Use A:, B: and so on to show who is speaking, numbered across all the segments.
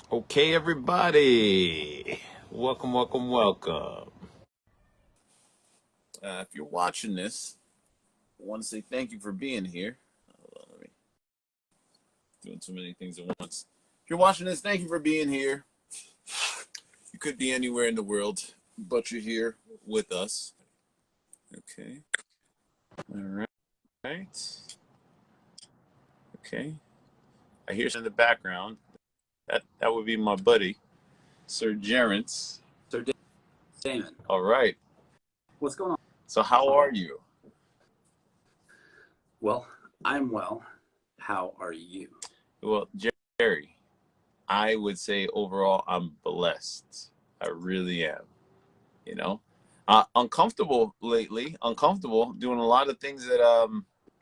A: Okay, everybody. Welcome, welcome, welcome. If you're watching this, I want to say thank you for being here. Hold on, let me doing too many things at once. If you're watching this, thank you for being here. You could be anywhere in the world, but you're here with us. Okay. All right. Okay. I hear in the background. That would be my buddy, Sir Gerence.
B: Sir Damon,
A: All right.
B: what's going on?
A: So how are you?
B: Well, I'm well. How are you?
A: Well, Jerry, I would say overall I'm blessed. I really am. You know, uncomfortable lately. Uncomfortable doing a lot of things that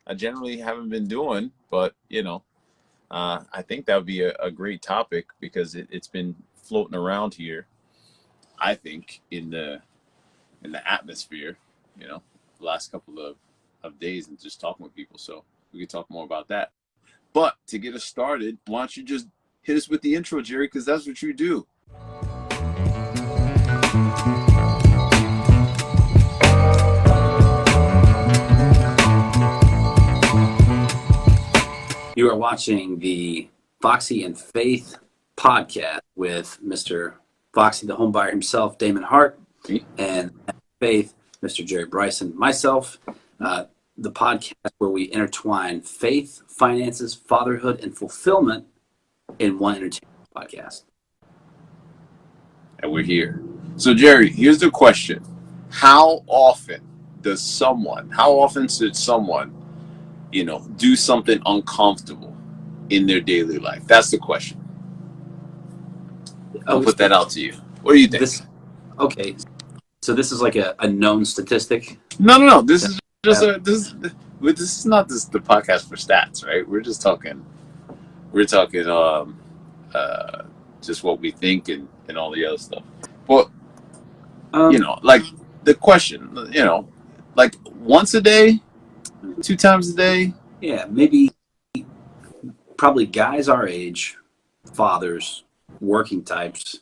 A: I generally haven't been doing. But I think that would be a great topic because it's been floating around here. I think in the atmosphere. The last couple of days and just talking with people. So we could talk more about that. But to get us started, why don't you just hit us with the intro, Jerry, because that's what you do.
B: You are watching the Foxy and Faith podcast with Mr. Foxy, the homebuyer himself, Damon Hart, and Faith, Mr. Jerry Bryson, myself. The podcast where we intertwine faith, finances, fatherhood, and fulfillment in one entertainment podcast.
A: And we're here. So, Jerry, here's the question. How often should someone, do something uncomfortable in their daily life? That's the question. I'll put that out to you. What do you think?
B: Okay. So this is like a known statistic?
A: No. This is just this is not the podcast for stats, right? We're talking just what we think and all the other stuff. But like the question, like once a day, 2 times a day.
B: Yeah, maybe probably guys our age, fathers, working types.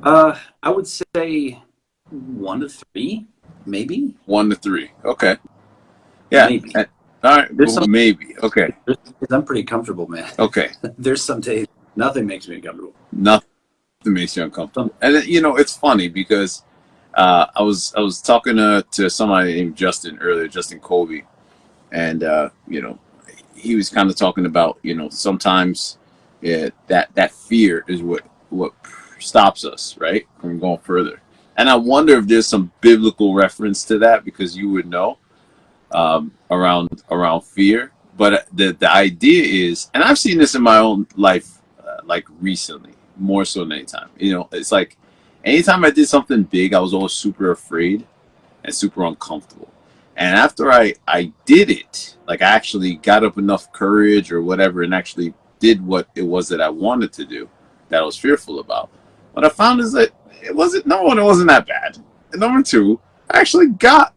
B: I would say 1 to 3, maybe.
A: 1 to 3. Okay. Yeah.
B: Maybe.
A: All right. Well, maybe. Okay.
B: I'm pretty comfortable, man.
A: Okay.
B: There's some days nothing makes me uncomfortable.
A: Nothing makes you uncomfortable. And it's funny because I was talking to somebody named Justin earlier, Justin Colby, and he was kind of talking about sometimes that fear is what stops us, right, from going further. And I wonder if there's some biblical reference to that, because you would know around fear. But the idea is, and I've seen this in my own life, like recently, more so than any time. It's like anytime I did something big, I was always super afraid and super uncomfortable. And after I did it, like I actually got up enough courage or whatever and actually did what it was that I wanted to do, that I was fearful about. What I found is that it wasn't that bad. And number 2, I actually got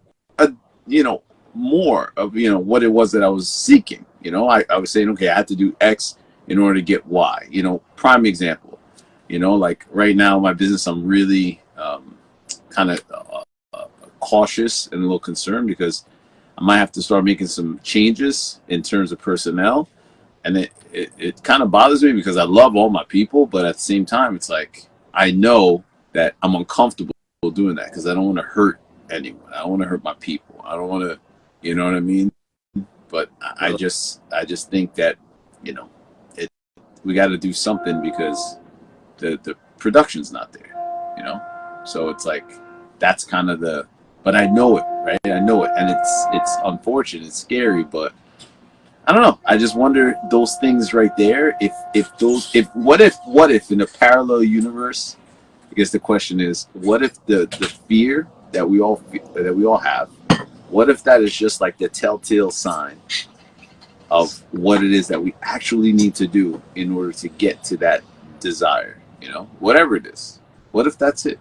A: more of what it was that I was seeking. I was saying, okay, I had to do X in order to get Y. Prime example. Like right now, my business, I'm really kind of cautious and a little concerned because I might have to start making some changes in terms of personnel. And it kind of bothers me because I love all my people, but at the same time, it's like I know that I'm uncomfortable doing that because I don't want to hurt anyone. I don't want to hurt my people. I don't want to, you know what I mean? But I just think that we got to do something because the production's not there. So it's like that's kind of but I know it, right? I know it, and it's unfortunate, it's scary, but I don't know. I just wonder those things right there. What if in a parallel universe? I guess the question is, what if the fear that we all have, what if that is just like the telltale sign of what it is that we actually need to do in order to get to that desire? Whatever it is. What if that's it?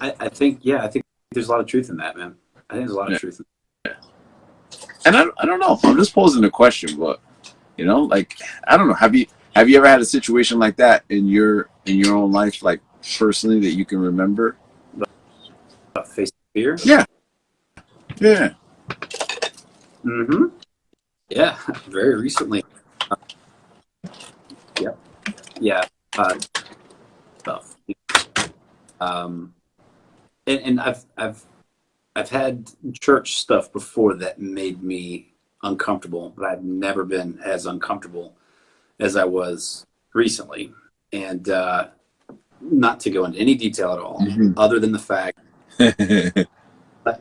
B: I think there's a lot of truth in that, man. I think there's a lot of truth in that.
A: And I don't know. I'm just posing a question, but like I don't know. Have Have you ever had a situation like that in your own life, like personally, that you can remember?
B: Face fear.
A: Yeah, yeah.
B: Mm-hmm. Yeah, very recently. Uh, yeah, yeah. Stuff. Um, and I've had church stuff before that made me uncomfortable, but I've never been as uncomfortable as I was recently. And not to go into any detail at all,
A: Mhm.
B: other than the fact,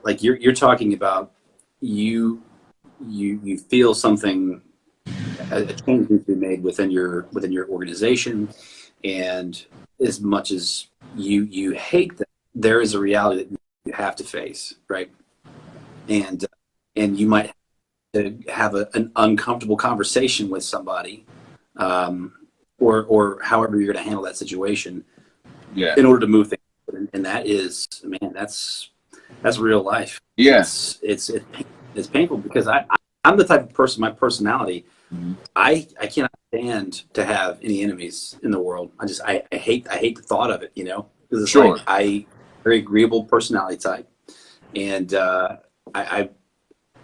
B: like you're talking about, you you feel something, a change needs to be made within your organization, and as much as you hate that, there is a reality that you have to face, right? And you might have to have an uncomfortable conversation with somebody, um, or however you're going to handle that situation
A: Yeah,
B: in order to move things. And that is, man, that's real life.
A: yeah.
B: It's painful because I'm the type of person, my personality,
A: Mhm.
B: I cannot stand to have any enemies in the world. I hate the thought of it, you know, because it's
A: Sure.
B: like very agreeable personality type, and I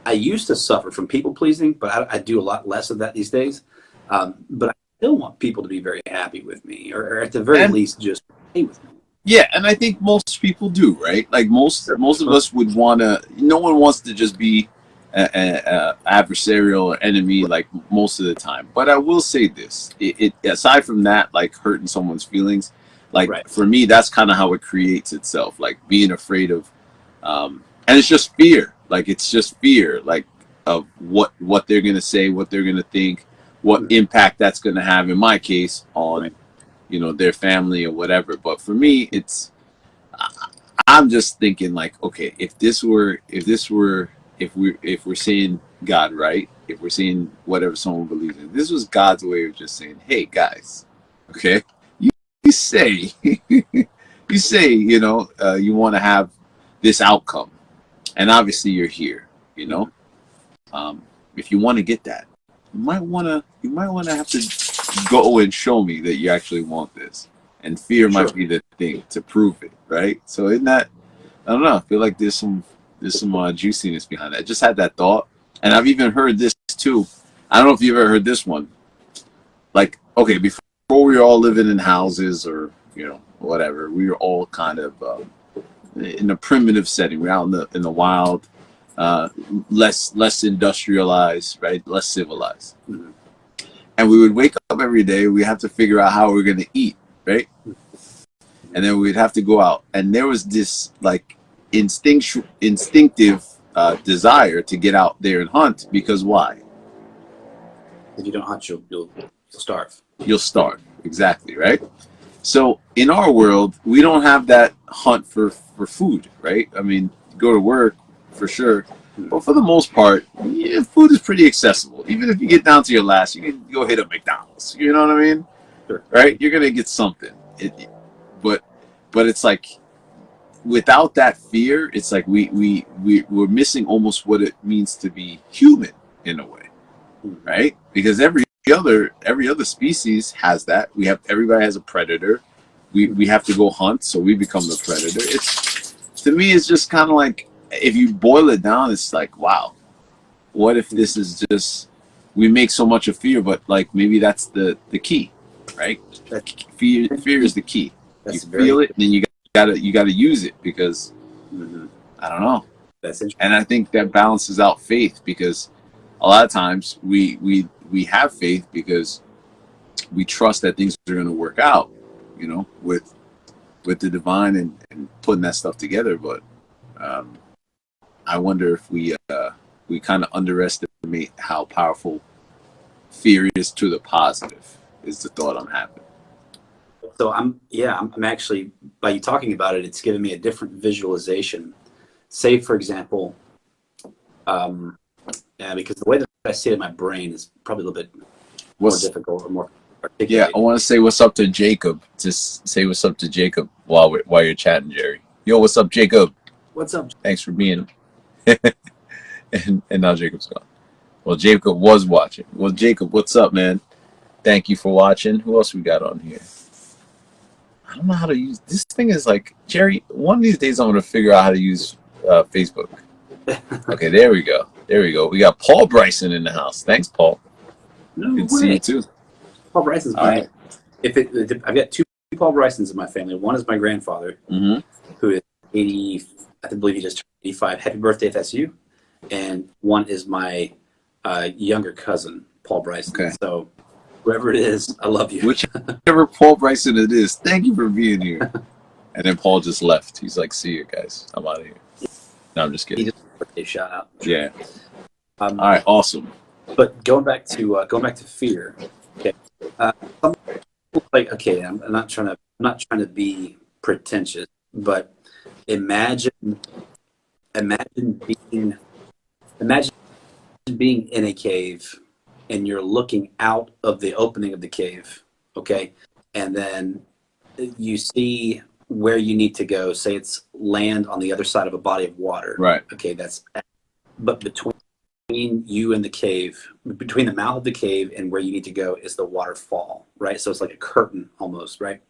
B: I used to suffer from people pleasing, but I do a lot less of that these days. But I still want people to be very happy with me, or at the very
A: And
B: least just okay with me.
A: yeah, and I think most people do, right? Like
B: Sure.
A: most of us would want to. No one wants to just be a adversarial or enemy like most of the time. But I will say this: it aside from that, like hurting someone's feelings, like
B: Right.
A: for me, that's kind of how it creates itself. Like being afraid of, and it's just fear. Like it's just fear, like of what they're gonna say, what they're gonna think, what
B: Mhm.
A: impact that's gonna have. In my case,
B: Right.
A: on their family or whatever. But for me, it's I'm just thinking like, okay, if we're seeing God, right, if we're seeing whatever someone believes in, this was God's way of just saying, hey guys, okay, you say you say you want to have this outcome, and obviously you're here, you know.
B: Mhm.
A: um, if you want to get that, you might want to have to go and show me that you actually want this. And fear might
B: Sure.
A: be the thing to prove it, right? So in that, I don't know. I feel like there's some juiciness behind that. I just had that thought, and I've even heard this too. I don't know if you've ever heard this one. Like, okay, before we were all living in houses or whatever, we were all kind of in a primitive setting. We're out in the wild, uh, less industrialized, right? Less civilized.
B: Mhm.
A: And we would wake up every day. We have to figure out how we're going to eat, right? And then we'd have to go out. And there was this like instinctive desire to get out there and hunt because why?
B: If you don't hunt, you'll starve.
A: You'll starve. Exactly, right? So in our world, we don't have that hunt for food, right? I mean, go to work for sure,
B: Mhm.
A: but for the most part, yeah, food is pretty accessible. Even if you get down to your last, you can go hit a McDonald's. You know what I mean?
B: Sure.
A: Right? You're gonna get something. But but it's like without that fear, it's like we're missing almost what it means to be human in a way,
B: Mhm.
A: right? Because every other species has that. Everybody has a predator. We
B: Mhm.
A: have to go hunt, so we become the predator. It's to me, it's just kind of like if you boil it down, it's like wow, what if
B: Mhm.
A: this is just we make so much of fear, but like maybe that's the key, right?
B: That's
A: Fear is the key. You
B: that's
A: feel
B: very.
A: it, and then you gotta use it because
B: Mhm.
A: I don't know.
B: That's interesting.
A: And I think that balances out faith because a lot of times we have faith because we trust that things are going to work out, with the divine and putting that stuff together. But um, I wonder if we kind of underestimate how powerful fear is to the positive. Is the thought I'm having.
B: So I'm actually, by you talking about it, it's given me a different visualization. Say, for example, um, yeah, because the way that I see it in my brain is probably a little bit more
A: What's
B: difficult or more
A: Yeah, I
B: articulated.
A: want to say what's up to Jacob. Just say what's up to Jacob while you're chatting, Jerry. Yo, what's up, Jacob?
B: What's up?
A: Thanks for being. And now Jacob's gone. Well, Jacob was watching. Well, Jacob, what's up, man? Thank you for watching. Who else we got on here? I don't know how to use this thing. Is like, Jerry, one of these days I'm going to figure out how to use Facebook. Okay, there we go. There we go. We got Paul Bryson in the house. Thanks, Paul.
B: No
A: Good to see
B: way.
A: you too.
B: Paul Bryson's
A: All right.
B: I've got two Paul Brysons in my family. One is my grandfather, who is 80. I believe he just turned 85. Happy birthday if that's you. And one is my younger cousin, Paul Bryson.
A: Okay.
B: So whoever it is, I love you.
A: Whichever Paul Bryson it is, thank you for being here. And then Paul just left. He's like, "See you guys. I'm out of here." No, I'm just kidding.
B: He just birthday shout out.
A: Yeah. All right. Awesome.
B: But going back to fear. Okay. Some people like, okay, I'm not trying to be pretentious, but imagine being in a cave and you're looking out of the opening of the cave, okay, and then you see where you need to go. Say it's land on the other side of a body of water,
A: right?
B: Okay, but between you and the cave, between the mouth of the cave and where you need to go is the waterfall, right? So it's like a curtain almost, right?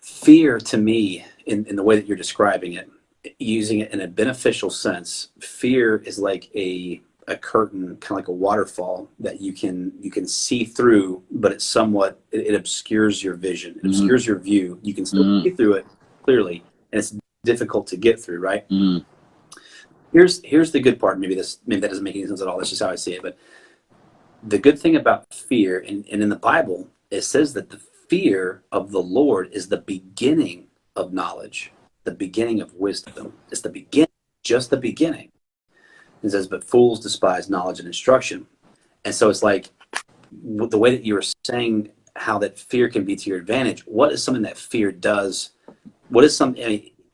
B: Fear, to me, in the way that you're describing it, using it in a beneficial sense, fear is like a curtain, kind of like a waterfall that you can see through, but it obscures your vision, it obscures your view. You can still see through it clearly, and it's difficult to get through, right? Here's the good part. Maybe that doesn't make any sense at all. That's just how I see it. But the good thing about fear, and in the Bible, it says that the fear of the Lord is the beginning of knowledge, the beginning of wisdom. It's the beginning, just the beginning. It says, but fools despise knowledge and instruction. And so it's like the way that you were saying how that fear can be to your advantage. What is something that fear does? What is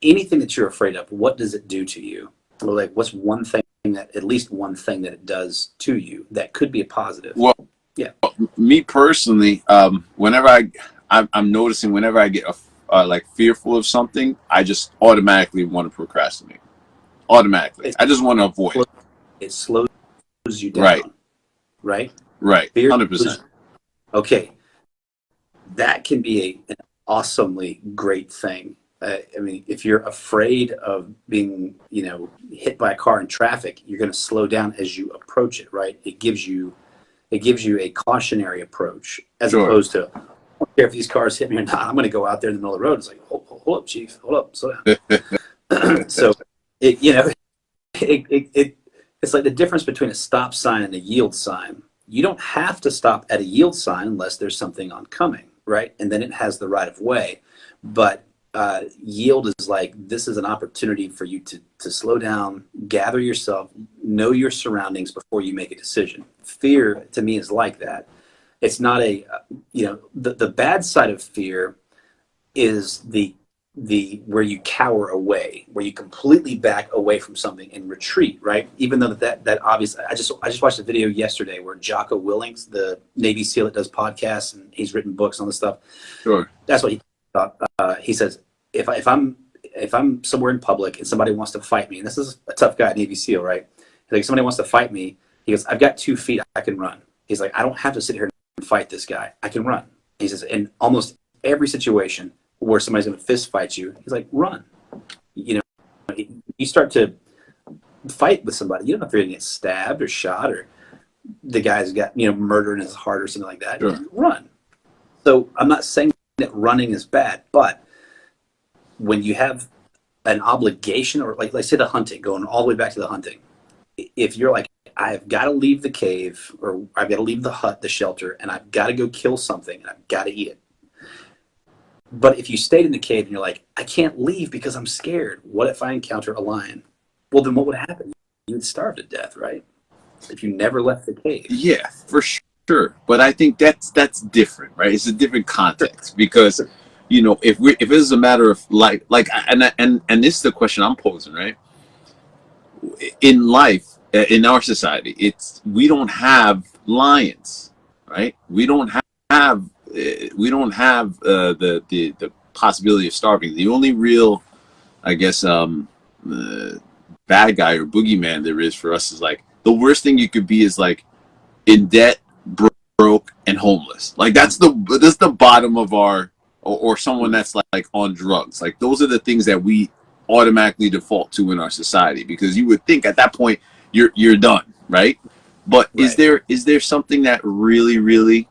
B: anything that you're afraid of? What does it do to you? Or like, what's at least one thing that it does to you that could be a positive?
A: Well, yeah. Me personally, whenever I'm noticing whenever I get like fearful of something, I just automatically want to procrastinate. Automatically, I just want to avoid it.
B: It slows you down, right?
A: Right. 100%.
B: Okay, that can be an awesomely great thing. I mean, if you're afraid of being, hit by a car in traffic, you're going to slow down as you approach it, right? It gives you a cautionary approach as opposed to, I don't care if these cars hit me or not. I'm going to go out there in the middle of the road. It's like, hold up, chief, hold up, slow down. So, it's like the difference between a stop sign and a yield sign. You don't have to stop at a yield sign unless there's something oncoming, right? And then it has the right of way. But yield is like, this is an opportunity for you to slow down, gather yourself, know your surroundings before you make a decision. Fear, to me, is like that. It's not the bad side of fear is the where you cower away, where you completely back away from something and retreat, right? Even though that obviously, I just watched a video yesterday where Jocko Willink, the Navy SEAL that does podcasts and he's written books on this stuff.
A: Sure.
B: That's what he thought. He says, if I'm somewhere in public and somebody wants to fight me, and this is a tough guy, Navy SEAL, right? He's like, somebody wants to fight me. He goes, I've got 2 feet, I can run. He's like, I don't have to sit here and fight this guy. I can run. He says, in almost every situation where somebody's going to fist fight you, he's like, run. You start to fight with somebody, you don't know if you're going to get stabbed or shot or the guy's got murder in his heart or something like that.
A: Sure.
B: Run. So I'm not saying that running is bad, but when you have an obligation, or like say the hunting, going all the way back to the hunting, if you're like, I've got to leave the cave, or I've got to leave the hut, the shelter, and I've got to go kill something and I've got to eat it. But if you stayed in the cave and you're like, I can't leave because I'm scared. What if I encounter a lion? Well, then what would happen? You would starve to death, right? If you never left the cave.
A: Yeah, for sure. But I think that's different, right? It's a different context because, if it's a matter of and this is the question I'm posing, right? In life, in our society, we don't have lions, right? We don't have the possibility of starving. The only real, I guess, bad guy or boogeyman there is for us is like, the worst thing you could be is like in debt, broke, and homeless. Like that's the bottom of our, or someone that's like on drugs. Like those are the things that we automatically default to in our society, because you would think at that point you're done, right? But
B: Right.
A: is there something that really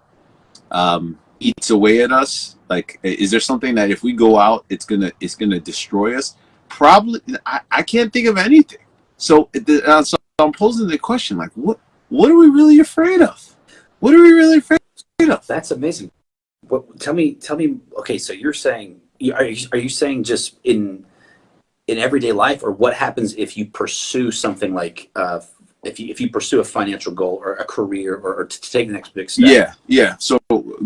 A: eats away at us? Like, is there something that if we go out, it's gonna destroy us? Probably. I can't think of anything. So I'm posing the question, like, what are we really afraid of? What are we really afraid of?
B: That's amazing. What, tell me. Okay, so you're saying, are you saying just in everyday life, or what happens if you pursue something like if you pursue a financial goal or a career, or to take the next big step?
A: Yeah. So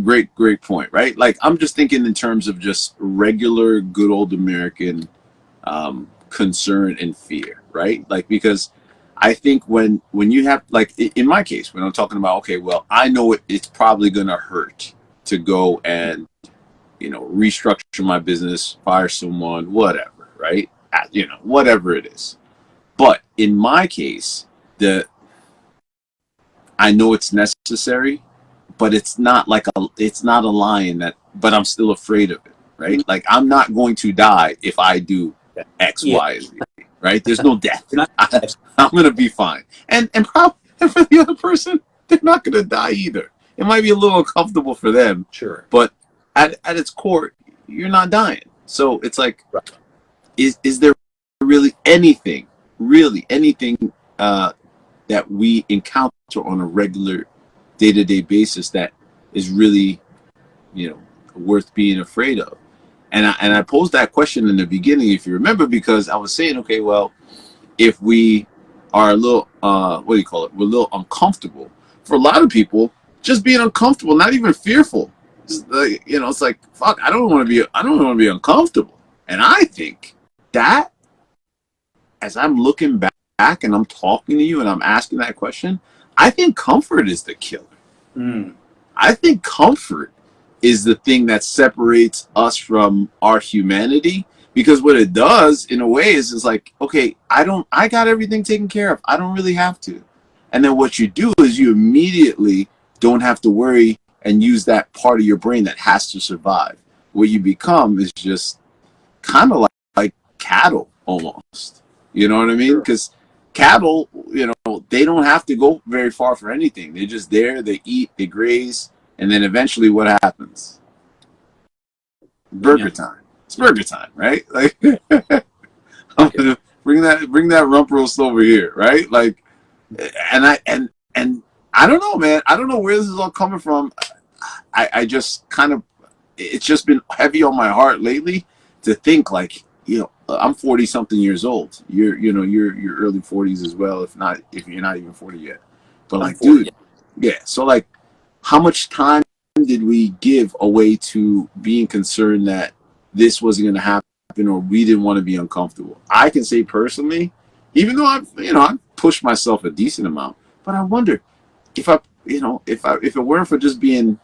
A: great point, right? Like I'm just thinking in terms of just regular, good old American concern and fear, right? Like because I think when you have, like in my case, when I'm talking about, okay, well, I know it's probably gonna hurt to go and restructure my business, fire someone, whatever, right? Whatever it is. But in my case, the I know it's necessary, but it's not a lion that, but I'm still afraid of it, right? Like I'm not going to die if I do X,
B: Yeah,
A: Y, and Z, right? There's no death.
B: you're not.
A: I'm gonna be fine, and probably and for the other person, they're not gonna die either. It might be a little uncomfortable for them,
B: Sure.
A: but at its core, you're not dying. So it's like,
B: Right.
A: is there really anything that we encounter on a regular day-to-day basis that is really worth being afraid of? And I posed that question in the beginning, if you remember, because I was saying, okay, well, if we are a little what do you call it, we're a little uncomfortable. For a lot of people, just being uncomfortable, not even fearful, it's like, fuck, I don't want to be uncomfortable. And I think that, as I'm looking back and I'm talking to you and I'm asking that question, I think comfort is the killer.
B: Mm.
A: I think comfort is the thing that separates us from our humanity, because what it does in a way is like, okay, I got everything taken care of. I don't really have to. And then what you do is you immediately don't have to worry and use that part of your brain that has to survive. What you become is just kind of like cattle almost. You know what I mean?
B: Sure.
A: Because cattle, they don't have to go very far for anything. They're just there, they eat, they graze, and then eventually what happens?
B: Yeah.
A: Burger time. It's burger time, right? Like I'm
B: Okay.
A: gonna bring that rump roast over here, right? Like, and I don't know, man. I don't know where this is all coming from. I just kind of, it's just been heavy on my heart lately to think like, I'm 40 something years old. You're early 40s as well, if you're not even 40 yet. But
B: I'm
A: like,
B: 40.
A: dude, yeah. So like, how much time did we give away to being concerned that this wasn't going to happen, or we didn't want to be uncomfortable? I can say personally, even though I pushed myself a decent amount, but I wonder if if it weren't for just being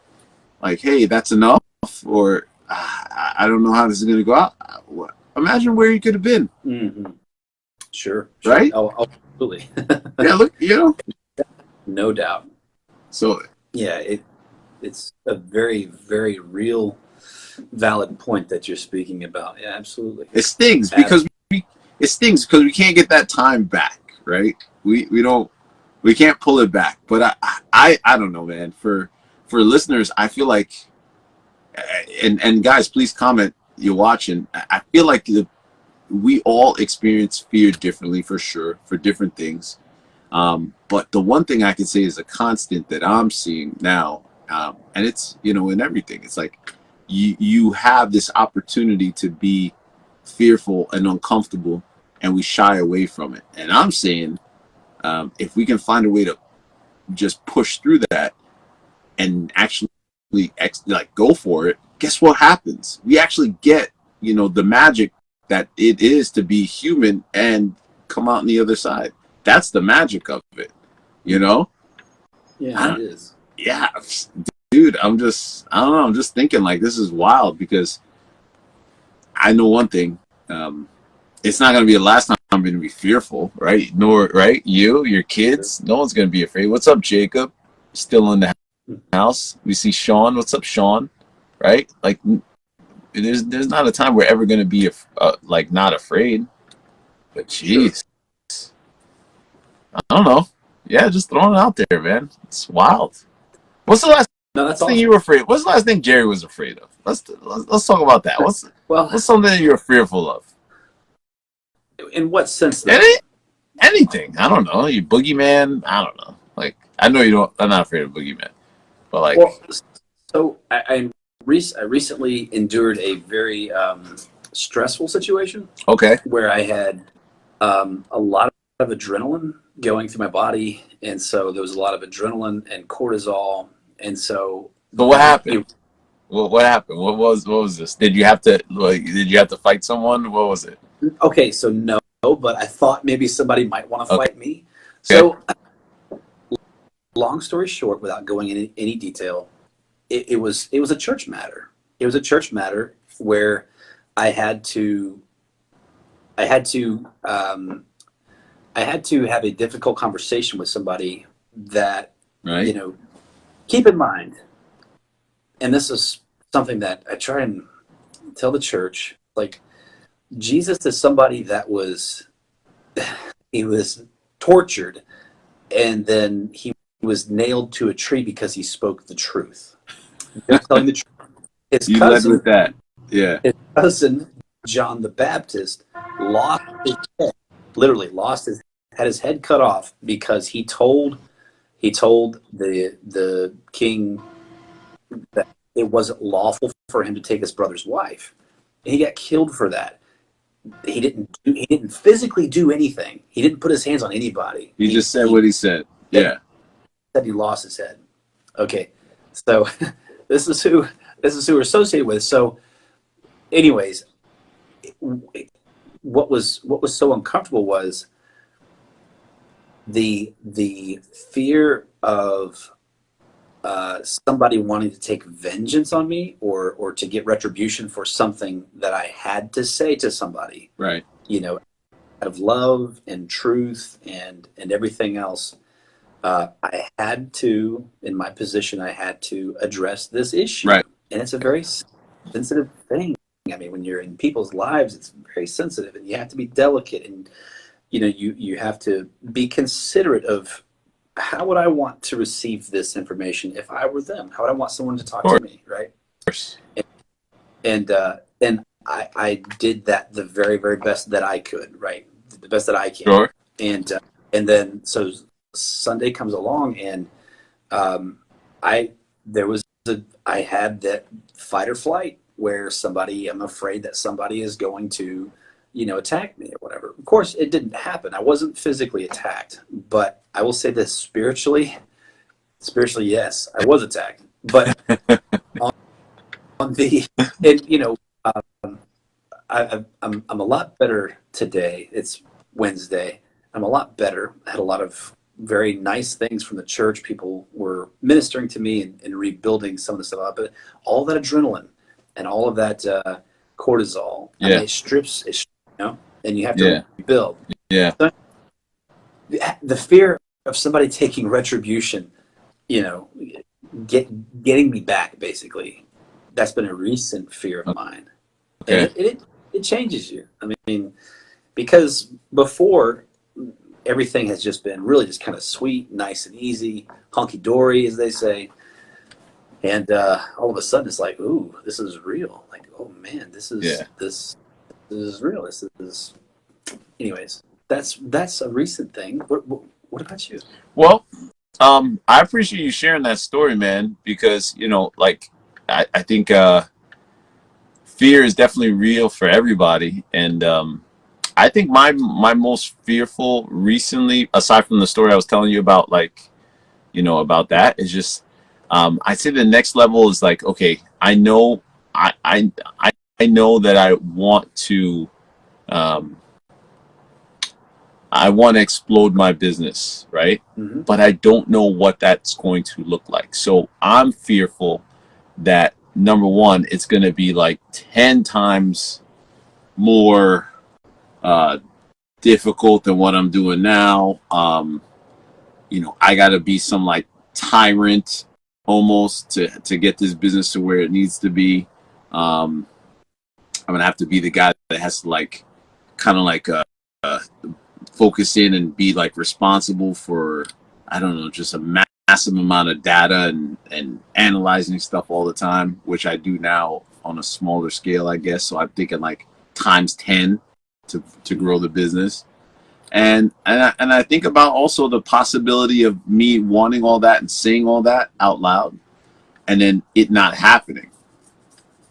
A: like, hey, that's enough, or I don't know how this is going to go out. Imagine where you could have been,
B: Mm-hmm. Sure.
A: right?
B: Oh, absolutely.
A: Yeah, look,
B: No doubt.
A: So
B: Yeah, it's a very, very real, valid point that you're speaking about. Yeah, absolutely.
A: it stings
B: Ab-
A: because we can't get that time back, right? We can't pull it back. But I don't know, man. For listeners, I feel like, and guys, please comment. You're watching. I feel like we all experience fear differently, for sure, for different things. But the one thing I can say is a constant that I'm seeing now, and it's in everything. It's like you have this opportunity to be fearful and uncomfortable, and we shy away from it. And I'm saying, if we can find a way to just push through that and actually like go for it, guess what happens? We actually get the magic that it is to be human and come out on the other side. That's the magic of it, you know.
B: yeah,
A: I
B: it
A: don't,
B: is.
A: yeah, dude. I don't know. I'm just thinking like this is wild, because I know one thing. It's not going to be the last time I'm going to be fearful, right? Nor right, your
B: Sure.
A: kids. No one's going to be afraid. What's up, Jacob? Still in the house. We see Sean. What's up, Sean? Right? Like, there's not a time we're ever going to be like not afraid. But jeez, I don't know. Yeah, just throwing it out there, man. It's wild. What's the last
B: No, that's
A: thing
B: awesome.
A: you were afraid? What's the last thing Jerry was afraid of? Let's talk about that.
B: Well,
A: What's something that you're fearful of?
B: in what sense, though?
A: Anything. I don't know. You boogeyman. I don't know. Like, I know you don't. I'm not afraid of boogeyman, but like,
B: Well, so I recently endured a very stressful situation.
A: Okay.
B: Where I had a lot of adrenaline going through my body, and so there was a lot of adrenaline and cortisol, and so
A: What happened? What happened? What was this? Did you have to fight someone? What was it?
B: Okay, so no, but I thought maybe somebody might want to
A: Okay.
B: fight me. So, long story short, without going into any detail, it was a church matter. It was a church matter where I had to I had to I had to have a difficult conversation with somebody that
A: Right.
B: keep in mind, and this is something that I try and tell the church, like, Jesus is somebody that he was tortured, and then he was nailed to a tree because he spoke the truth. Just telling the truth. His
A: You led
B: cousin,
A: with that. Yeah.
B: his cousin John the Baptist, lost his head, literally had his head cut off because he told the king that it wasn't lawful for him to take his brother's wife, and he got killed for that. He didn't physically do anything. He didn't put his hands on anybody.
A: He just said what he said. Yeah.
B: Said he lost his head. Okay, so this is who we're associated with. So, anyways, what was so uncomfortable was the fear of somebody wanting to take vengeance on me, or to get retribution for something that I had to say to somebody.
A: Right.
B: Out of love and truth and everything else. I had to, in my position, I had to address this issue.
A: Right.
B: And it's a very sensitive thing. I mean, when you're in people's lives, it's very sensitive, and you have to be delicate, and you have to be considerate of how would I want to receive this information if I were them? How would I want someone to talk to me, right?
A: Of course.
B: And I did that the very, very best that I could, right? The best that I can.
A: Sure.
B: And then so Sunday comes along, and I had that fight or flight where I'm afraid that somebody is going to, attack me or whatever. Of course, it didn't happen. I wasn't physically attacked, but I will say this: spiritually, yes, I was attacked. But on the, and I'm a lot better today. It's Wednesday. I'm a lot better. I had a lot of very nice things from the church. People were ministering to me and rebuilding some of the stuff up. But all that adrenaline and all of that cortisol, I mean, it strips, and you have to rebuild.
A: Yeah.
B: So, the fear of somebody taking retribution, getting me back, basically, that's been a recent fear of mine.
A: Okay.
B: And it changes you. I mean, because before, everything has just been really just kind of sweet, nice and easy, hunky-dory, as they say. And all of a sudden, it's like, ooh, this is real. Like, oh man, this is real. This is, anyways. That's a recent thing. What about you?
A: Well, I appreciate you sharing that story, man, because like I think fear is definitely real for everybody, and I think my most fearful recently, aside from the story I was telling you about, like, about that, is just I'd say the next level is like, okay, I know I know that I want to explode my business, right?
B: Mm-hmm.
A: But I don't know what that's going to look like. So I'm fearful that, number one, it's going to be like 10 times more difficult than what I'm doing now. I got to be some like tyrant almost to get this business to where it needs to be. I'm gonna have to be the guy that has to like kind of like focus in and be like responsible for, I don't know, just a massive amount of data and analyzing stuff all the time, which I do now on a smaller scale, I guess. So I'm thinking like times 10 to grow the business. And I think about also the possibility of me wanting all that and saying all that out loud and then it not happening.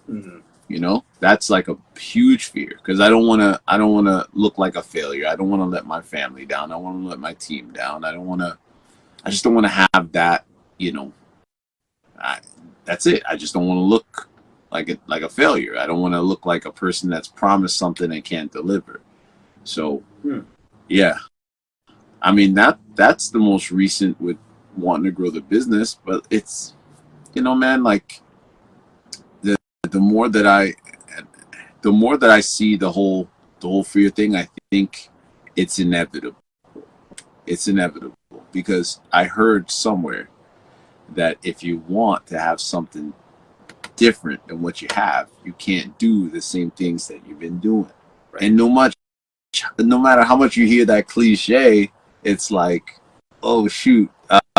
B: Mm-hmm.
A: You know, that's like a huge fear because I don't want to look like a failure. I don't want to let my family down. I don't want to let my team down. I just don't want to have that, you know, that's it. I just don't want to look like a failure. I don't want to look like a person that's promised something and can't deliver. So, yeah, I mean that's the most recent with wanting to grow the business, but it's, you know, man, like the the more that I the more that I see the whole fear thing, I think it's inevitable. It's inevitable because I heard somewhere that if you want to have something different than what you have, you can't do the same things that you've been doing. Right. And no matter how much you hear that cliche, it's like, oh shoot,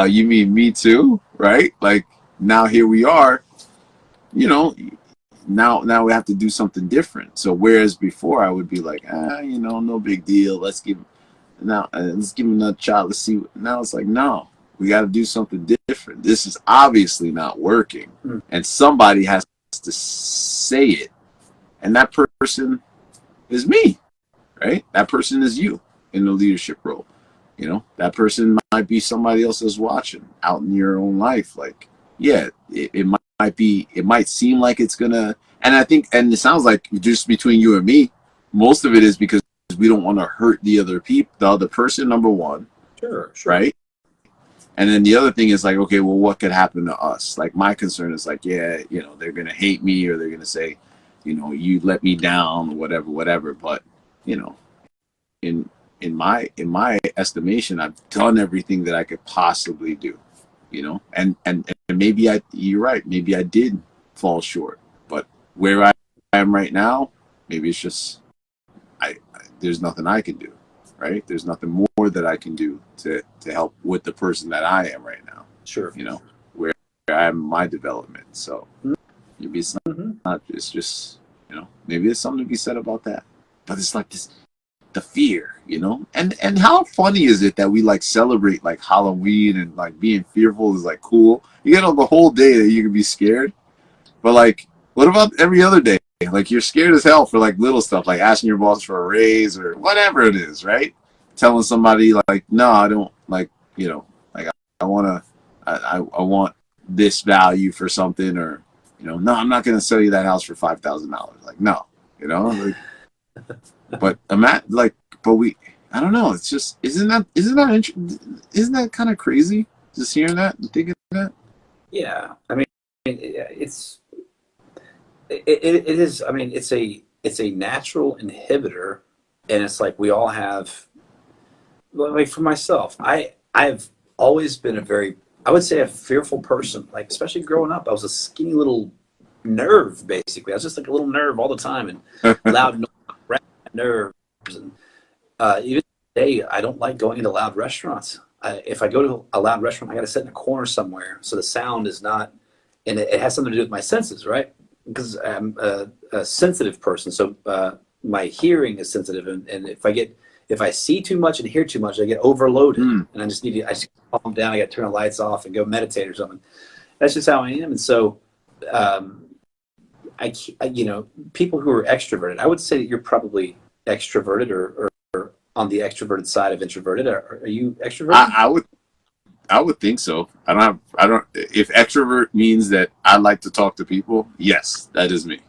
A: you mean me too, right? Like now here we are, you know. Now we have to do something different. So whereas before I would be like, you know, no big deal. Let's give him another shot. Let's see. Now it's like, no, we got to do something different. This is obviously not working, and somebody has to say it, and that person is me, right? That person is you in the leadership role. You know, that person might be somebody else that's watching out in your own life. Like, yeah, it might seem like it's gonna, and I think, and it sounds like just between you and me, most of it is because we don't want to hurt the other person, number one.
B: Sure.
A: Right? And then the other thing is like, okay, well, what could happen to us? Like my concern is like, yeah, you know, they're gonna hate me or they're gonna say, you know, you let me down, or whatever. But, you know, in in my estimation, I've done everything that I could possibly do, you know, and maybe you're right, maybe I did fall short, but where I am right now, maybe it's just there's nothing I can do, right? There's nothing more that I can do to help with the person that I am right now.
B: Sure.
A: You know, where I am in my development. So maybe it's
B: Mm-hmm.
A: not, it's just, you know, maybe there's something to be said about that. But it's like this, the fear, you know, and how funny is it that we like celebrate like Halloween and like being fearful is like cool. You know, the whole day that you can be scared, but like, what about every other day? Like you're scared as hell for like little stuff, like asking your boss for a raise or whatever it is, right? Telling somebody like, no, I don't, like, you know, like I want to, I want this value for something, or, you know, no, I'm not going to sell you that house for $5,000. Like, no, you know, like, but like, but I don't know. It's just, isn't that kind of crazy? Just hearing that and thinking that.
B: Yeah, I mean, it is. I mean, it's a natural inhibitor, and it's like we all have. Like for myself, I've always been I would say a fearful person. Like especially growing up, I was a skinny little nerve. Basically, I was just like a little nerve all the time and loud noise, nerves. And even today, I don't like going into loud restaurants. If I go to a loud restaurant, I got to sit in a corner somewhere so the sound is not, and it has something to do with my senses, right? Because I'm a sensitive person, so my hearing is sensitive, and if I see too much and hear too much, I get overloaded, and I just calm down. I got to turn the lights off and go meditate or something. That's just how I am, and so you know, people who are extroverted, I would say that you're probably extroverted or on the extroverted side of introverted. Are you extroverted?
A: I would think so. I don't. If extrovert means that I like to talk to people, yes, that is me.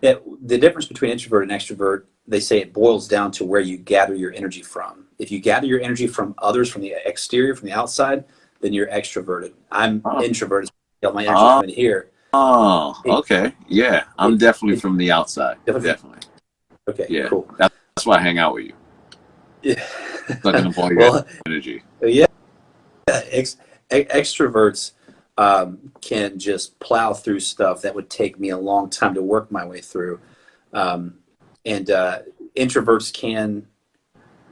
B: Yeah, the difference between introvert and extrovert, they say it boils down to where you gather your energy from. If you gather your energy from others, from the exterior, from the outside, then you're extroverted. I'm introverted. So I get my energy coming here.
A: Oh, okay. Yeah, I'm definitely from the outside. Definitely.
B: Okay,
A: yeah,
B: cool.
A: That's why I hang out with you.
B: Yeah.
A: Sucking up all your energy.
B: Yeah. Extroverts can just plow through stuff that would take me a long time to work my way through. And introverts can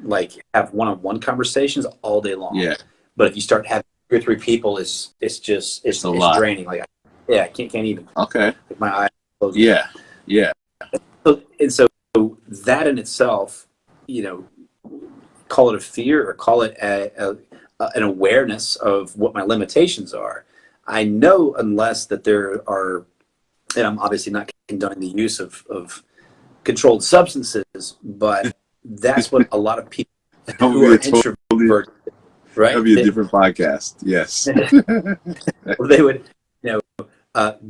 B: like have one-on-one conversations all day long.
A: Yeah.
B: But if you start having 2 or 3 people, it's
A: It's a lot.
B: draining. Like, I can't even.
A: Okay.
B: Like my eyes close.
A: Yeah. Yeah.
B: So that in itself, call it a fear or call it an awareness of what my limitations are. I know unless that there are, and I'm obviously not condoning the use of controlled substances, but that's what a lot of people who are introverted, right?
A: That'd be a different podcast. Yes.
B: They would,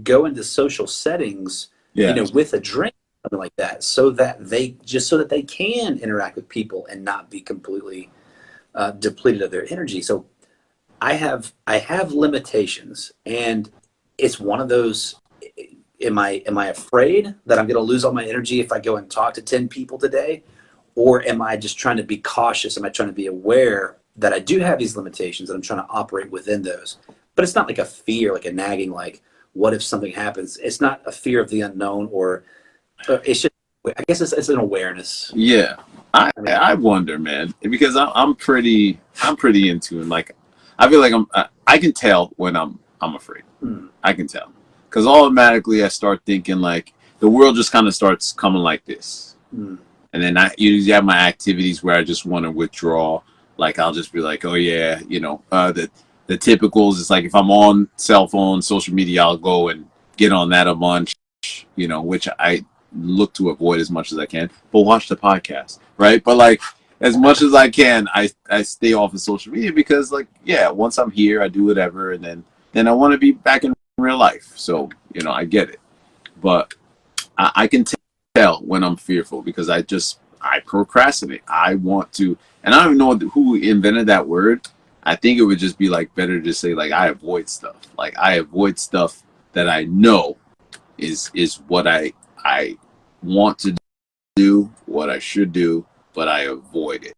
B: go into social settings,
A: Yeah.
B: with a drink, something like that, so that they can interact with people and not be completely depleted of their energy. So I have limitations, and it's one of those. Am I afraid that I'm going to lose all my energy if I go and talk to 10 people today, or am I just trying to be cautious? Am I trying to be aware that I do have these limitations and I'm trying to operate within those? But it's not like a fear, like a nagging, like what if something happens? It's not a fear of the unknown, or it's just, I guess it's an awareness.
A: Yeah. I wonder, man, because I'm pretty in tune. Like, I feel like I can tell when I'm afraid. I can tell, because automatically I start thinking like the world just kind of starts coming like this, and then I usually have my activities where I just want to withdraw. Like, I'll just be like, oh yeah, the typicals is like if I'm on cell phone, social media, I'll go and get on that a bunch, which I look to avoid as much as I can, but watch the podcast, right? But like, as much as I can, I stay off of social media, because like, yeah, once I'm here, I do whatever, and then I want to be back in real life. So, I get it, but I can tell when I'm fearful, because I procrastinate. I want to, and I don't even know who invented that word. I think it would just be like better to say like I avoid stuff. Like, I avoid stuff that I know is what I want to do, what I should do, but I avoid it.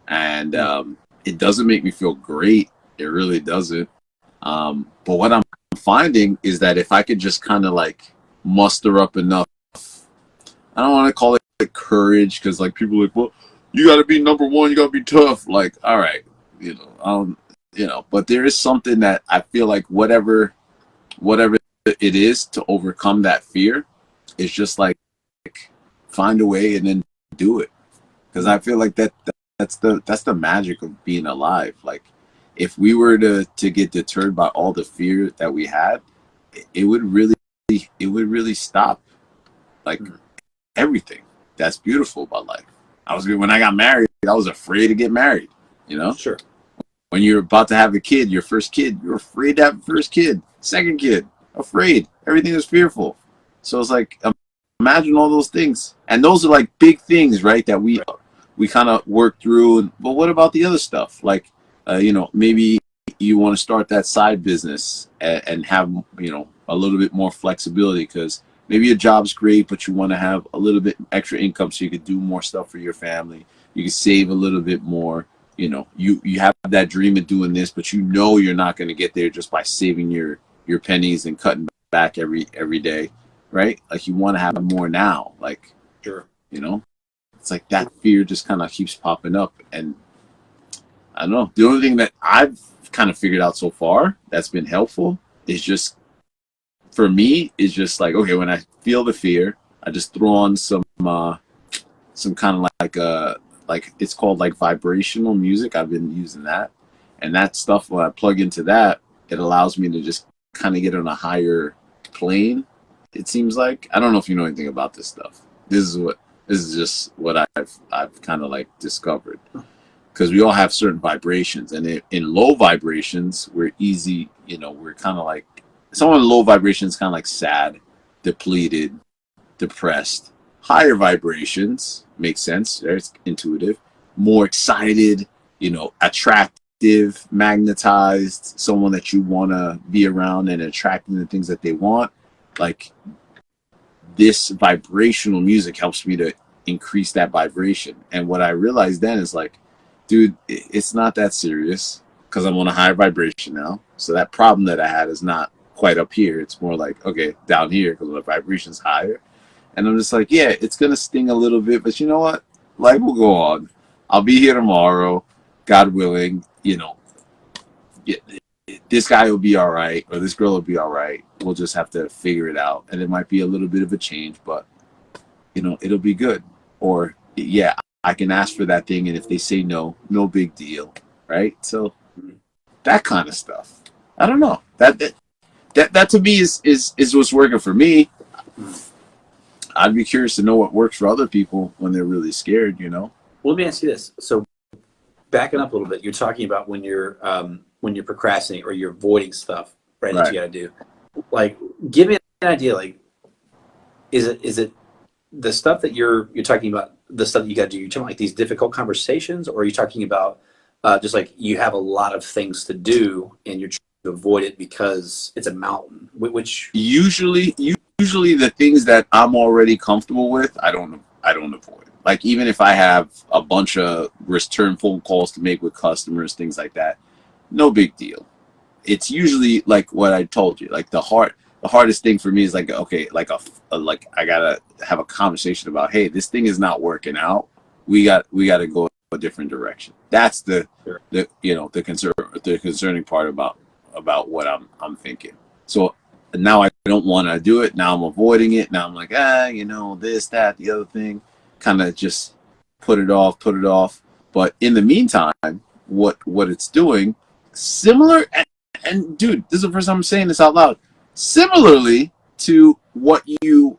A: And it doesn't make me feel great. It really doesn't. But what I'm finding is that if I could just kind of like muster up enough, I don't want to call it courage, because like people are like, well, you got to be number one, you got to be tough. Like, all right, but there is something that I feel like whatever it is to overcome that fear, it's just like find a way and then do it. Because I feel like that's the magic of being alive. Like, if we were to get deterred by all the fear that we had, it would really stop like everything that's beautiful about life. When I got married, I was afraid to get married.
B: Sure.
A: When you're about to have a kid, your first kid, you're afraid to have a first kid, second kid, afraid. Everything is fearful. So it's like, imagine all those things, and those are like big things, right? That we kind of work through. But what about the other stuff? Like, maybe you want to start that side business and have a little bit more flexibility, because maybe your job's great, but you want to have a little bit extra income so you could do more stuff for your family. You can save a little bit more. You have that dream of doing this, but you're not going to get there just by saving your pennies and cutting back every day, right? Like, you want to have more now. Like,
B: sure,
A: it's like that fear just kind of keeps popping up. And I don't know. The only thing that I've kind of figured out so far that's been helpful is just, for me, is just like, okay, when I feel the fear, I just throw on some kind of like it's called like vibrational music. I've been using that, and that stuff, when I plug into that, it allows me to just kind of get on a higher plane. It seems like, I don't know if you know anything about this stuff. This is just what I've kind of like discovered, because we all have certain vibrations, and in low vibrations, we're easy. We're kind of like, someone in low vibrations, kind of like sad, depleted, depressed. Higher vibrations make sense. It's intuitive, more excited, attractive, magnetized, someone that you want to be around and attracting the things that they want. Like, this vibrational music helps me to increase that vibration. And what I realized then is like, dude, it's not that serious, because I'm on a higher vibration now. So that problem that I had is not quite up here. It's more like, okay, down here because the vibration's higher. And I'm just like, yeah, it's going to sting a little bit, but you know what? Life will go on. I'll be here tomorrow, God willing. Yeah, this guy will be all right, or this girl will be all right. We'll just have to figure it out. And it might be a little bit of a change, but, it'll be good. Or, yeah, I can ask for that thing, and if they say no, no big deal, right? So that kind of stuff. I don't know. That to me is what's working for me. I'd be curious to know what works for other people when they're really scared.
B: Well, let me ask you this. So backing up a little bit, you're talking about when you're procrastinating or you're avoiding stuff, right? That you got to do. Like, give me an idea. Like, is it the stuff that you're talking about? The stuff that you got to do. You're talking about like these difficult conversations, or are you talking about just like you have a lot of things to do and you're trying to avoid it because it's a mountain? Which
A: usually the things that I'm already comfortable with, I don't avoid. Like, even if I have a bunch of return phone calls to make with customers, things like that, no big deal. It's usually like what I told you. Like the hardest thing for me is like, okay, like like I gotta have a conversation about, hey, this thing is not working out. We got to go a different direction. That's the concerning part about what I'm thinking. So now I don't want to do it. Now I'm avoiding it. Now I'm like, this, that, the other thing, kind of just put it off. But in the meantime, what it's doing, similar, and dude, this is the first time I'm saying this out loud. Similarly to what you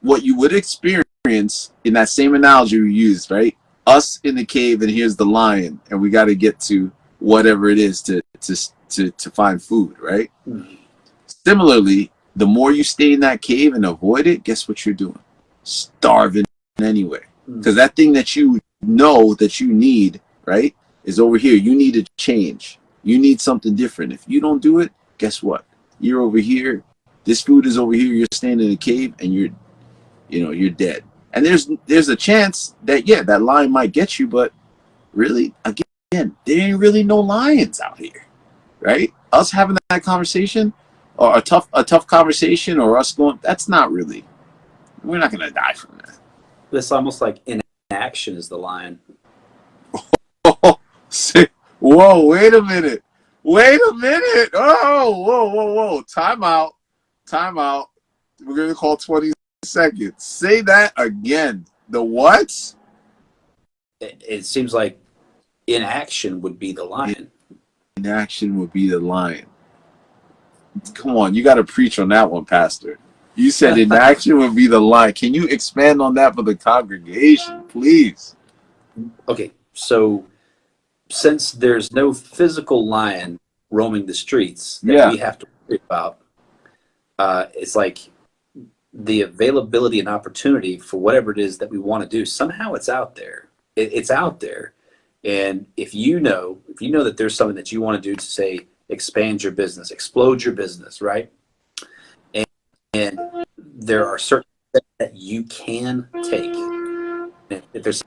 A: would experience in that same analogy we used, right? Us in the cave, and here's the lion, and we got to get to whatever it is to find food, right? Similarly, the more you stay in that cave and avoid it, guess what you're doing? Starving anyway. Because that thing that you know that you need, right, is over here. You need to change. You need something different. If you don't do it, guess what? You're over here. This food is over here. You're staying in a cave, and you're dead. And there's a chance that, yeah, that lion might get you, but really, again, there ain't really no lions out here, right? Us having that conversation, or a tough conversation, or us going, that's not really, we're not gonna die from that.
B: It's almost like inaction is the lion.
A: Oh, whoa! Wait a minute! Oh, whoa! Time out! We're gonna call 20 seconds. Say that again. The what?
B: It seems like inaction would be the lion.
A: Inaction would be the lion. Come on, you got to preach on that one, Pastor. You said inaction would be the lion. Can you expand on that for the congregation, please?
B: Okay, so since there's no physical lion roaming the streets that we have to worry about, it's like the availability and opportunity for whatever it is that we want to do. Somehow it's out there. It's out there, and if you know that there's something that you want to do to say expand your business, explode your business, right? And there are certain steps that you can take. And if there's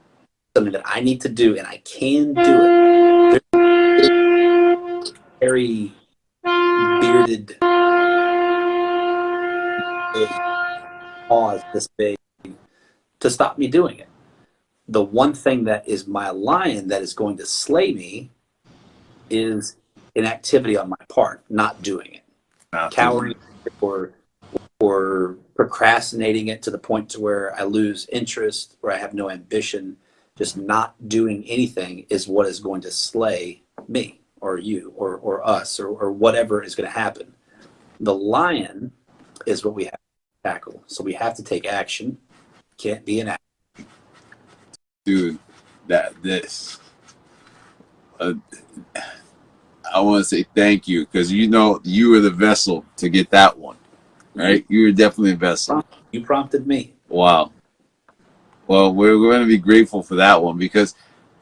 B: something that I need to do and I can do it, there's a very bearded pause this big to stop me doing it. The one thing that is my lion that is going to slay me is an activity on my part, not doing it, cowering or procrastinating it to the point to where I lose interest, where I have no ambition. Just not doing anything is what is going to slay me or you or us or whatever is going to happen. The lion is what we have to tackle. So we have to take action. Can't be an action.
A: Dude, I want to say thank you, because you were the vessel to get that one, right? You were definitely a vessel.
B: You prompted me.
A: Wow. Well, we're going to be grateful for that one, because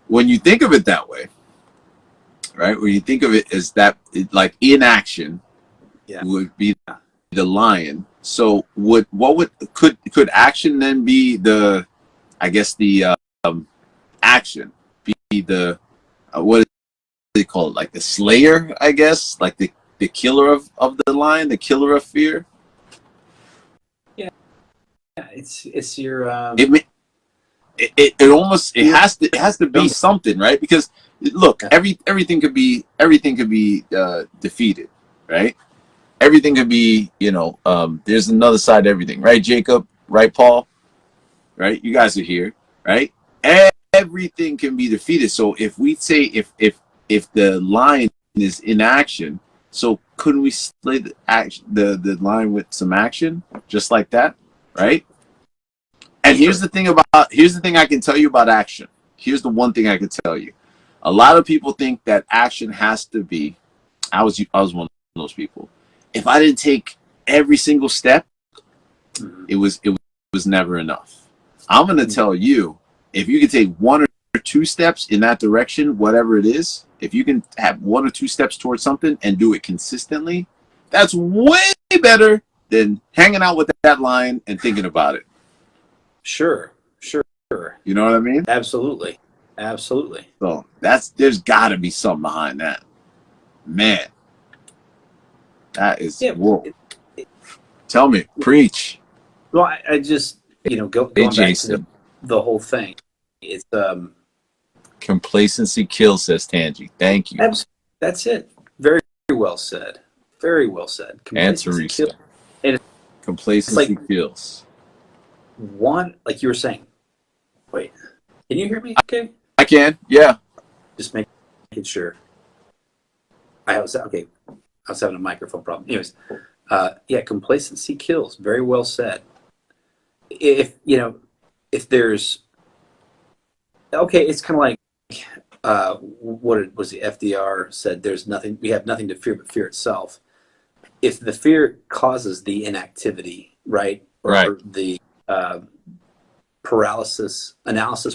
A: when you think of it that way, right? When you think of it as that, like inaction would be the lion. So could action then be the, I guess the action be the what do they call it? Like the slayer, I guess, like the the killer of the lion, the killer of fear.
B: Yeah, it's your
A: It almost it has to be something, right? Because look, everything could be defeated, right? Everything could be, there's another side to everything, right, Jacob? Right, Paul? Right? You guys are here, right? Everything can be defeated. So if we say if the lion is in action, so couldn't we slay the lion with some action, just like that, right? And here's the thing I can tell you about action. Here's the one thing I can tell you. A lot of people think that action has to be. I was one of those people. If I didn't take every single step, it was never enough. I'm going to tell you, if you can take one or two steps in that direction, whatever it is, if you can have one or two steps towards something and do it consistently, that's way better than hanging out with that lion and thinking about it.
B: Sure.
A: You know what I mean?
B: Absolutely.
A: So there's got to be something behind that, man. That is whoa. Tell me, preach.
B: Well, I just going back to the whole thing. It's
A: complacency kills, says Tangi. Thank you.
B: That's it. Very well said. Very well said.
A: Complacency kills. Complacency kills.
B: One, like you were saying. Wait, can you hear me? Okay.
A: I can. Yeah.
B: Just making sure. I was having a microphone problem. Anyways, complacency kills. Very well said. If there's it's kind of like what was the FDR said, we have nothing to fear but fear itself. If the fear causes the inactivity, right? Or the analysis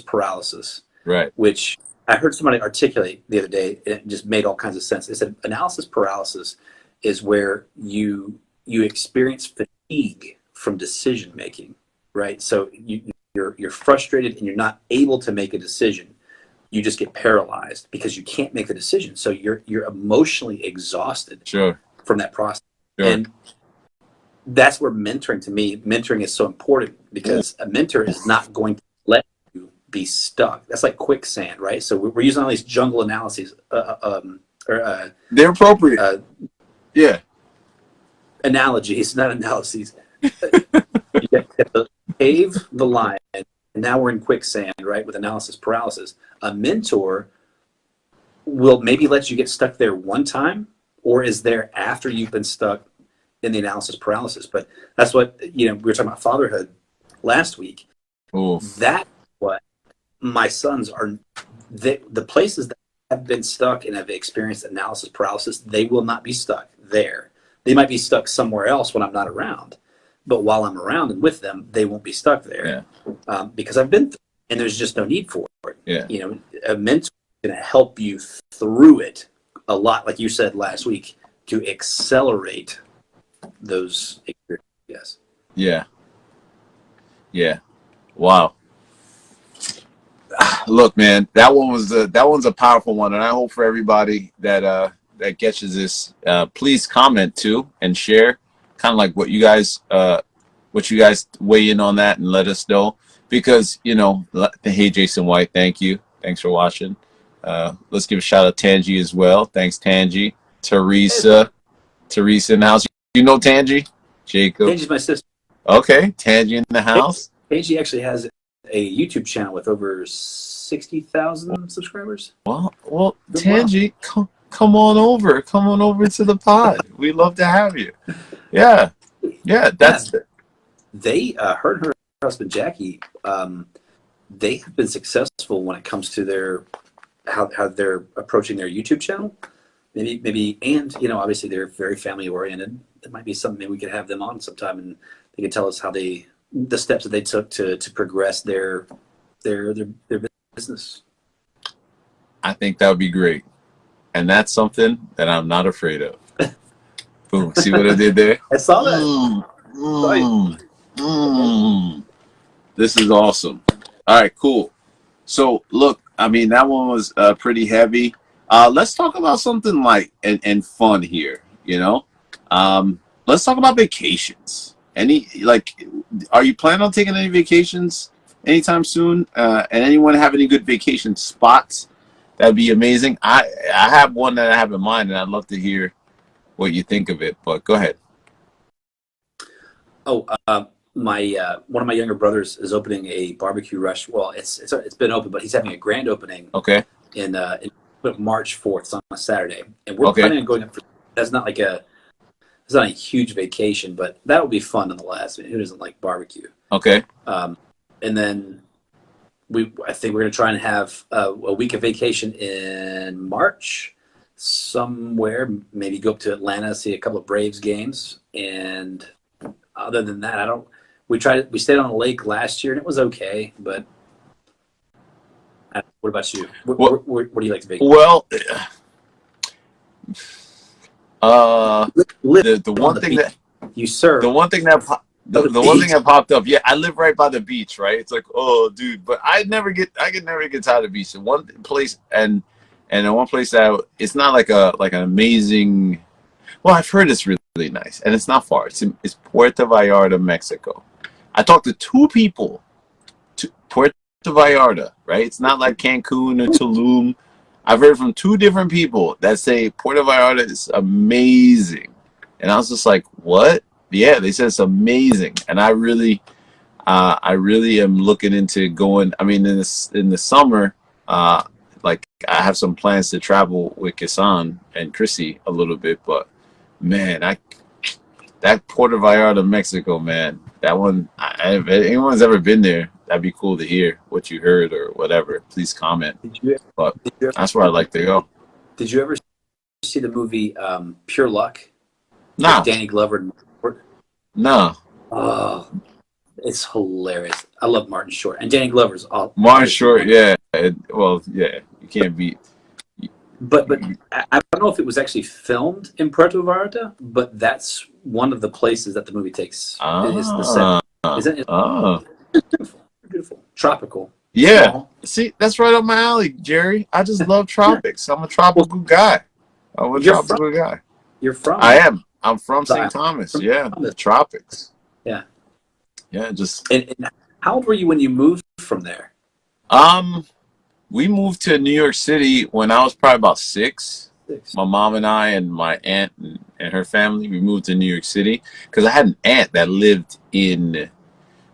B: paralysis,
A: right?
B: Which I heard somebody articulate the other day, and it just made all kinds of sense. They said analysis paralysis is where you experience fatigue from decision making, right? So you're frustrated and you're not able to make a decision. You just get paralyzed because you can't make the decision. So you're emotionally exhausted from that process. Sure. And that's where mentoring is so important, because a mentor is not going to let you be stuck. That's like quicksand, right? So we're using all these jungle analyses.
A: They're appropriate.
B: Analogies, not analyses. You have to cave the line, and now we're in quicksand, right? With analysis paralysis. A mentor will maybe let you get stuck there one time, or is there after you've been stuck in the analysis paralysis. But that's what, we were talking about fatherhood last week.
A: Oof.
B: That's what my sons are, the places that have been stuck and have experienced analysis paralysis, they will not be stuck there. They might be stuck somewhere else when I'm not around, but while I'm around and with them, they won't be stuck there. Because I've been through it, and there's just no need for it. A mentor is going to help you through it a lot, like you said last week, to accelerate those experiences.
A: Yeah. Wow. Look, man, that one's a powerful one, and I hope for everybody that catches this, please comment too and share, kind of like what you guys weigh in on that and let us know, because hey, Jason White, thanks for watching. Let's give a shout out to Tangi as well. Thanks, Tangi. Teresa in the house. You know Tangi? Jacob.
B: Tangi's my sister.
A: Okay, Tangi in the house.
B: Tangi actually has a YouTube channel with over 60,000 subscribers.
A: Well, Tangi, come on over to the pod. We'd love to have you. Yeah.
B: They her and her husband Jackie, they have been successful when it comes to how they're approaching their YouTube channel. Maybe, and obviously they're very family oriented. It might be something maybe we could have them on sometime, and they could tell us how the steps that they took to progress their business.
A: I think that would be great, and that's something that I'm not afraid of. Boom! See what I did there?
B: I saw that.
A: This is awesome. All right, cool. So look, I mean, that one was pretty heavy. Let's talk about something light and fun here. You know, let's talk about vacations. Are you planning on taking any vacations anytime soon? And anyone have any good vacation spots? That'd be amazing. I have one that I have in mind, and I'd love to hear what you think of it. But go ahead.
B: Oh, my one of my younger brothers is opening a barbecue rush. Well, it's been open, but he's having a grand opening
A: Okay.
B: in March 4th. It's on a Saturday, and we're
A: Okay.
B: planning on going up for. That's not like a It's not a huge vacation, but that will be fun nonetheless. I mean, who doesn't like barbecue?
A: Okay.
B: And then I think we're going to try and have a week of vacation in March somewhere. Maybe go up to Atlanta, see a couple of Braves games, and other than that, I don't. We stayed on a lake last year, and it was okay. But what about you? Where do you like to vacation?
A: Well,
B: Live
A: the
B: on
A: one
B: the
A: thing
B: beach.
A: that
B: You surf.
A: the one thing that the one thing that popped up. Yeah, I live right by the beach, right? It's like, oh, dude, but I could never get tired of the beach. And one place, and the one place that it's not like an amazing. Well, I've heard it's really nice, and it's not far. It's Puerto Vallarta, Mexico. I talked to two people to Puerto Vallarta, right? It's not like Cancun or Tulum. I've heard from two different people that say Puerto Vallarta is amazing, and I was just like, "What?" Yeah, they said it's amazing, and I really am looking into going. I mean, in the summer, like I have some plans to travel with Kisan and Chrissy a little bit, but man, that Puerto Vallarta, Mexico, man, that one. If anyone's ever been there, that'd be cool to hear what you heard or whatever. Please comment.
B: Did you,
A: But
B: did you
A: that's where I'd like to go.
B: Did you ever see the movie Pure Luck with
A: No,
B: Danny Glover and Martin Short?
A: no.
B: Oh, it's hilarious. I love Martin Short, and Danny Glover's all
A: Martin Short, yeah. Well, yeah, you can't beat.
B: But I don't know if it was actually filmed in Puerto Vallarta, but that's one of the places that the movie takes. Is the set? Isn't it beautiful? Beautiful, tropical,
A: Yeah.
B: small.
A: See, that's right up my alley, Jerry. I just love tropics. I'm a
B: Well,
A: tropical guy. I'm a
B: you're from
A: tropical guy.
B: you're from
A: I am. I'm from
B: the
A: St.
B: island.
A: Thomas.
B: From
A: Yeah, the
B: Thomas.
A: tropics.
B: Yeah.
A: Yeah, just
B: And how old were you when you moved from there?
A: um we moved to New York City when I was probably about 6.
B: 6.
A: My mom and I and my aunt and her family, we moved to New York City because I had an aunt that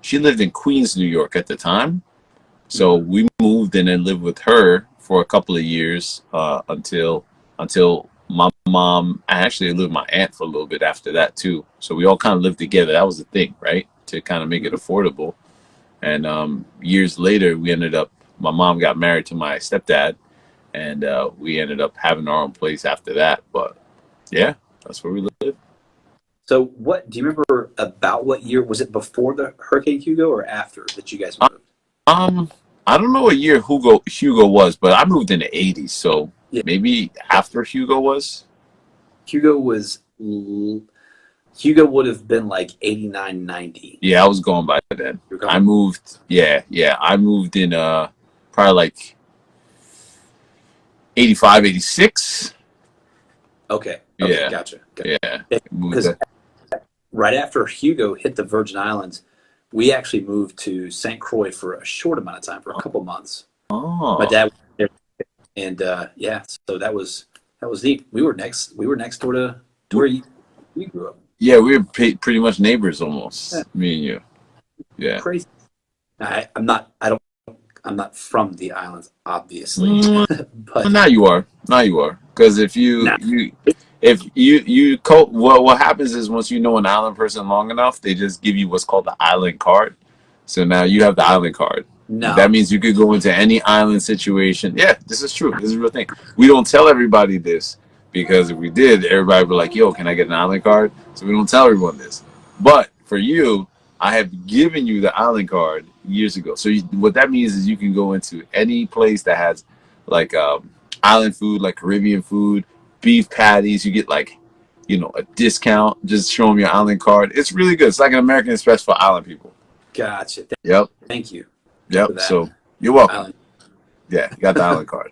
A: she lived in Queens, New York at the time. So
B: Mm-hmm.
A: we moved in and lived with her for a couple of years until my mom. I actually lived with my aunt for a little bit after that too. So we all kind of lived together. That was the thing, right? To kind of make it affordable. And years later, my mom got married to my stepdad, and we ended up having our own place after that. But yeah, that's where we live.
B: So what do you remember about what year was it, before the Hurricane Hugo or after that you guys moved?
A: Um, I don't know what year Hugo was, but I moved in the '80s, so
B: Yeah,
A: maybe after Hugo was.
B: Hugo was Hugo would have been like 89, 90.
A: Yeah, I was going by then.
B: You're
A: I
B: going.
A: moved. Yeah, yeah. I moved in probably like 85, 86.
B: Okay. Okay.
A: Yeah,
B: Gotcha.
A: yeah. Moved
B: Because
A: there.
B: right after Hugo hit the Virgin Islands, we actually moved to St. Croix for a short amount of time, for a couple months. My
A: Oh,
B: dad was there, and yeah, so that was neat. We were next door to where we grew up.
A: yeah. We were pretty much neighbors
B: Yeah,
A: almost. Me and you. Yeah.
B: crazy. I'm not. I'm not from the islands, obviously,
A: Mm,
B: but
A: now you are. Now you are. Because if you
B: nah,
A: you if you what happens is once you know an island person long enough, they just give you what's called the island card. So now you have the island card. That
B: no,
A: means you could go into any island situation. Yeah, this is true. This is a real thing. We don't tell everybody this because if we did, everybody would be like, "Yo, can I get an island card?" So we don't tell everyone this. But for you, I have given you the island card years ago. So what that means is you can go into any place that has like island food, like Caribbean food, beef patties. You get like, a discount. Just show them your island card. It's really good. It's like an American Express for island people.
B: gotcha.
A: Yep.
B: Thank you for
A: Yep.
B: that.
A: So you're welcome.
B: Island.
A: Yeah, you got the island card.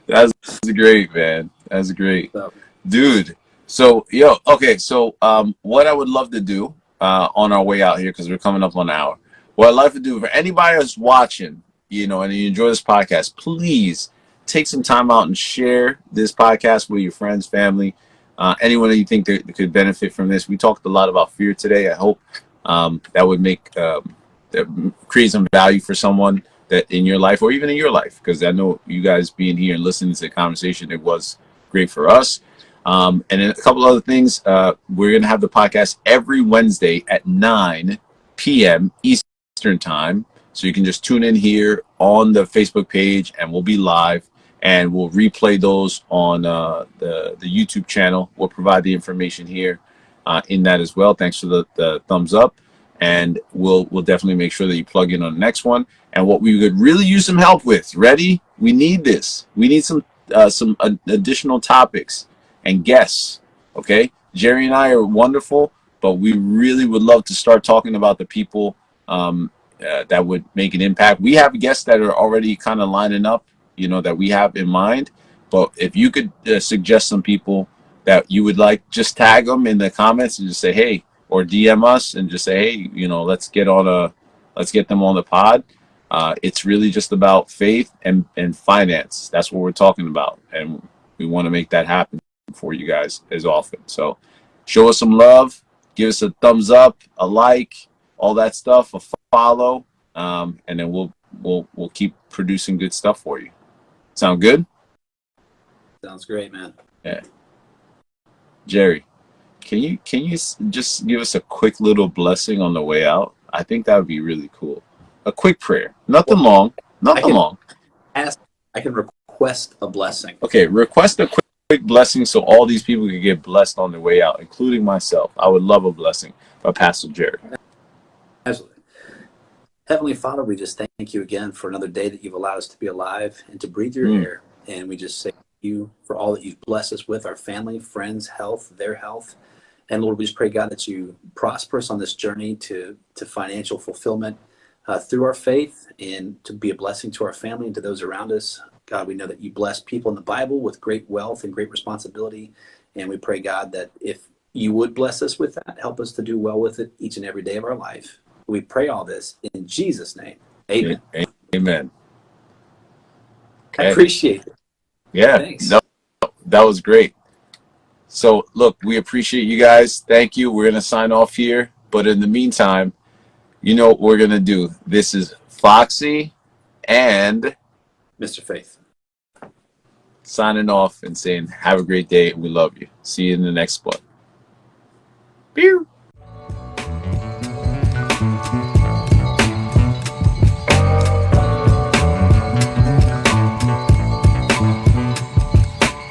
A: That's great, man. That's great.
B: So,
A: Dude. So, yo, okay. So, what I would love to do on our way out here, because we're coming up on an hour, what I'd love to do for anybody that's watching, and you enjoy this podcast, please take some time out and share this podcast with your friends, family, anyone that you think that could benefit from this. We talked a lot about fear today. I hope that would create some value for someone that in your life or even in your life, because I know you guys being here and listening to the conversation, it was great for us. And then a couple other things. We're going to have the podcast every Wednesday at 9 p.m. Eastern Time. So you can just tune in here on the Facebook page and we'll be live and we'll replay those on the YouTube channel. We'll provide the information here in that as well. Thanks for the thumbs up. And we'll definitely make sure that you plug in on the next one. And what we could really use some help with, ready? We need this. We need some additional topics and guests. Okay, Jerry and I are wonderful, but we really would love to start talking about the people that would make an impact. We have guests that are already kind of lining up, that we have in mind. But if you could suggest some people that you would like, just tag them in the comments and just say, hey, or DM us and just say, hey, let's get them on the pod. It's really just about faith and finance. That's what we're talking about, and we want to make that happen for you guys as often. So show us some love, give us a thumbs up, a like, all that stuff, a follow, and then we'll keep producing good stuff for you. Sound good?
B: sounds great, man.
A: Yeah. Jerry, can you just give us a quick little blessing on the way out? I think that would be really cool. A quick prayer, nothing long.
B: I can request a blessing.
A: Okay, request a quick blessing so all these people can get blessed on their way out, including myself. I would love a blessing by Pastor Jerry.
B: Absolutely. Heavenly Father, we just thank you again for another day that you've allowed us to be alive and to breathe your air. And we just say thank you for all that you've blessed us with, our family, friends, health, their health. And Lord, we just pray, God, that you prosper us on this journey to financial fulfillment through our faith and to be a blessing to our family and to those around us. God, we know that you bless people in the Bible with great wealth and great responsibility. And we pray, God, that if you would bless us with that, help us to do well with it each and every day of our life. We pray all this in Jesus' name. Amen.
A: Amen.
B: Okay. I appreciate it.
A: Yeah.
B: Thanks.
A: No, that was great. So, look, we appreciate you guys. Thank you. We're going to sign off here. But in the meantime, you know what we're going to do. This is Foxy and
B: Mr. Faith
A: signing off and saying, have a great day. We love you. See you in the next spot. Pew.